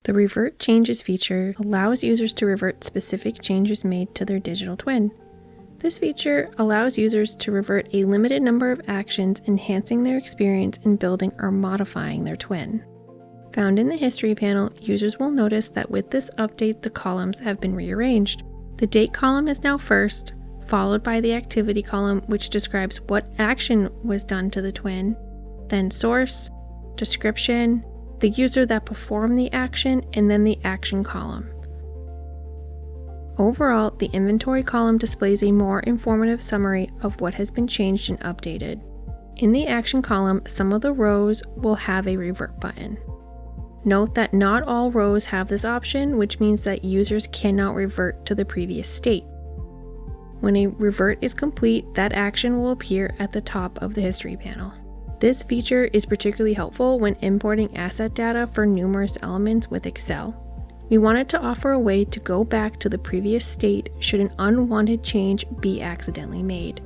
The Revert Changes feature allows users to revert specific changes made to their digital twin. This feature allows users to revert a limited number of actions, enhancing their experience in building or modifying their twin. Found in the History panel, users will notice that with this update, the columns have been rearranged. The date column is now first, followed by the activity column, which describes what action was done to the twin, then source, description, the user that performed the action, and then the action column. Overall, the inventory column displays a more informative summary of what has been changed and updated. In the action column, some of the rows will have a revert button. Note that not all rows have this option, which means that users cannot revert to the previous state. When a revert is complete, that action will appear at the top of the history panel. This feature is particularly helpful when importing asset data for numerous elements with Excel. We wanted to offer a way to go back to the previous state should an unwanted change be accidentally made.